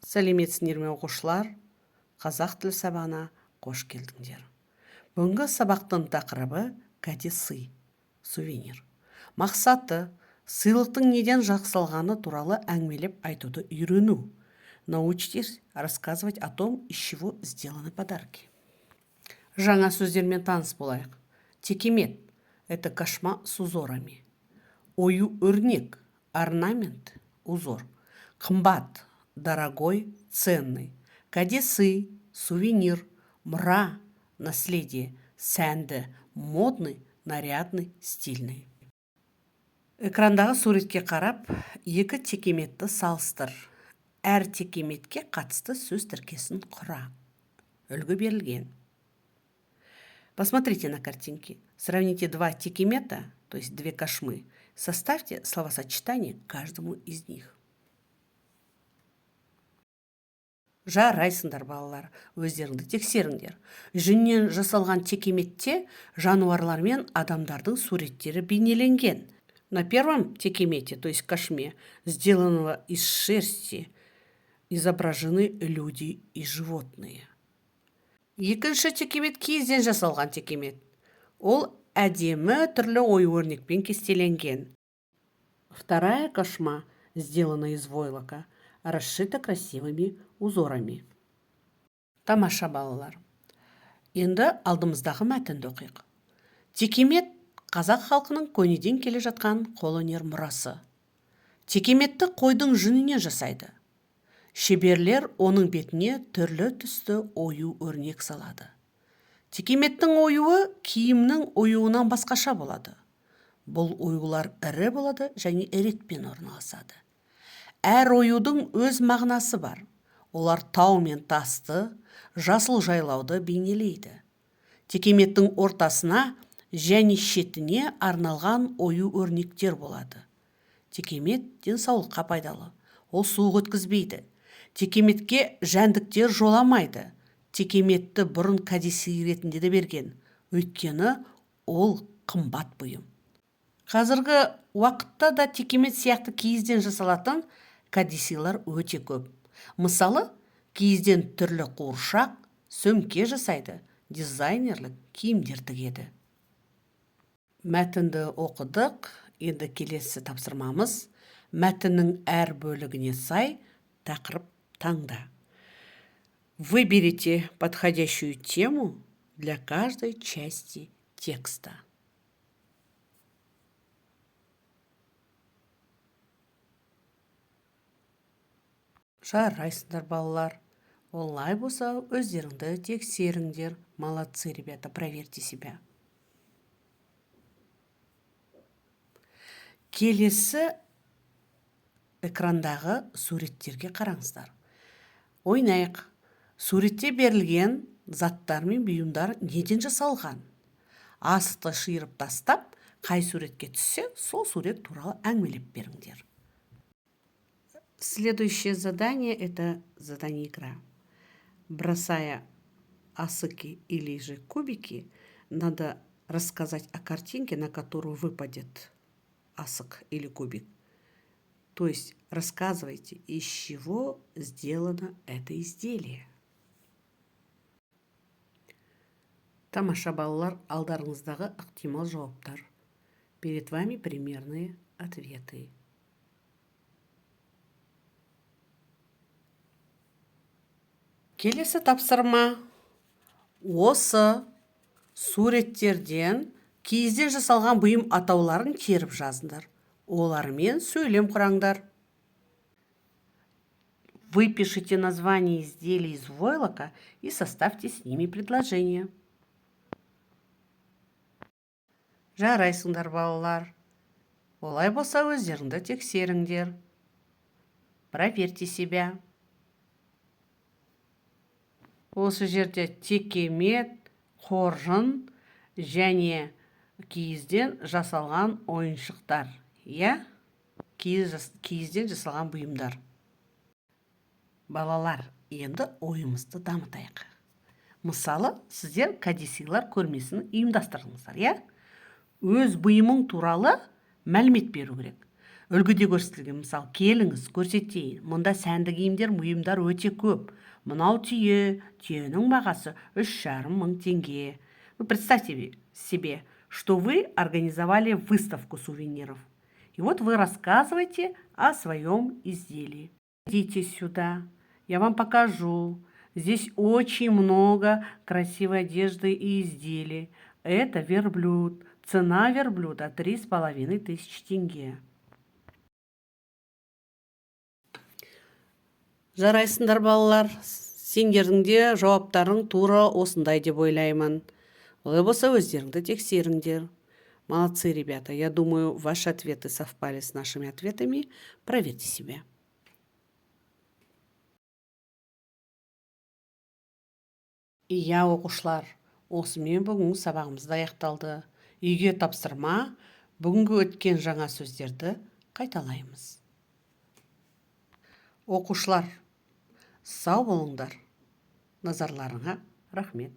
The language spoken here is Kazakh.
Сәлеметсіңдер ме оқушылар? Қазақ тілі сабағына қош келдіңдер. Бүгінгі сабақтың тақырыбы кәде сый, сувенир. Мақсаты сыйлықтың неден жасалғаны туралы әңгімелеп айтуды үйрену. Научитесь рассказывать о том, из чего сделаны подарки. Жаңа сөздермен таныс болайық. Текемет – это кошма с узорами. Ою-өрнек – орнамент, узор. Қымбат – дорогой, ценный. Кәдесый – сувенир. Мұра – наследие. Сәнді – модный, нарядный, стильный. Экрандағы суретке қарап, екі текеметті салыстыр. Әр текеметке қатысты сөз тіркесін құра. Үлгі берілген. Посмотрите на картинки. Сравните два текемета, то есть две кошмы. Составьте словосочетание каждому из них. Жарайсыңдар, балалар, өздеріңді тексеріңдер. Жүннен жасалған текеметте жануарлар мен адамдардың суреттері бейнеленген. На первом текемете, то есть кошме, сделанного из шерсти, изображены люди и животные. Екінші текемет киізден жасалған текемет. Ол әдемі түрлі ою-өрнекпен кестеленген. Вторая кошма, сделана из войлока, расшита красивыми узорами. Тамаша, балалар. Енді алдымыздағы мәтінді оқиық. Текемет қазақ халқының көнеден келе жатқан қолөнер мұрасы. Текеметті қойдың жүнінен жасайды. Шеберлер оның бетіне түрлі түсті ою-өрнек салады. Текеметтің оюы киімнің оюынан басқаша болады. Бұл оюлар ірі болады және ретпен орналасады. Әр оюдың өз мағынасы бар. Олар тау мен тасты, жасыл жайлауды бейнелейді. Текеметтің ортасына және шетіне арналған ою-өрнектер болады. Текемет денсаулыққа пайдалы. Ол суық өткізбейді. Текеметке жәндіктер жоламайды. Текеметті бұрын кәдесый ретінде де берген. Өйткені ол қымбат бұйым. Қазіргі уақытта да текемет сияқты киізден жасалатын кәдесыйлар өте көп. Мысалы, киізден түрлі қуыршақ, сөмке жасайды, дизайнерлік киімдер тігеді. Мәтінді оқыдық, енді келесі тапсырмамыз. Мәтіннің әр бөлігіне сай тақырып таңда. Выберите подходящую тему для каждой части текста. Жарайсыңдар, балалар. Олай болса, өздеріңді тексеріңдер. Молодцы, ребята, проверьте себя. Келесі экрандағы суреттерге қараңыздар. Ойнайық. Суретте берілген заттар мен бұйымдар неден жасалған? Асықты шиырып тастап, қай суретке түссе, сол сурет туралы әңгімелеп беріңдер. Следующее задание – это задание игра. Бросая асыки или же кубики, надо рассказать о картинке, на которую выпадет асык или кубик. То есть рассказывайте, из чего сделано это изделие. Тамаша, балалар, алдарыңыздағы ықтимал жауаптар. Перед вами примерные ответы. Келесі тапсырма. Осы суреттерден киізден жасалған бұйым атауларын теріп жазыңдар. Олармен сөйлем құраңдар. Выпишите название изделий из войлока и составьте с ними предложение. Жарайсыңдар, балалар. Олай болса, өздеріңді тексеріңдер. Проверьте себя. Осы жерде текемет, қоржын және киізден жасалған ойыншықтар. Киізден жасалған бұйымдар. Балалар, енді ойымызды дамытайық. Мысалы, сіздер кәдесыйлар көрмесін ұйымдастырыңыздар. Өз бұйымың туралы мәлімет беру керек. үлгіде көрсетілген. Мысалы, келіңіз көрсетейін, мұнда сәнді киімдер, бұйымдар өте көп. Мынау түйе, түйенің бағасы 3,5 мың теңге. Представьте себе, что вы организовали выставку сувениров. И вот вы рассказываете о своем изделии. Идите сюда, я вам покажу. Здесь очень много красивой одежды и изделий. Это верблюд. Цена верблюда 3,5 теңге. Жарайсыңдар балалар, сендердің де жауаптарың тура осындай деп ойлаймын. Олай болса өздеріңді тексеріңдер. Молодцы, ребята. Я думаю, ваши ответы совпали с нашими ответами. Проверьте себя. Иә, оқушылар, осымен бүгін сабағымызды аяқталды. Үйге тапсырма, бүгінгі өткен жаңа сөздерді қайталаймыз. Оқушылар, сау болыңдар. Назарларыңа рахмет.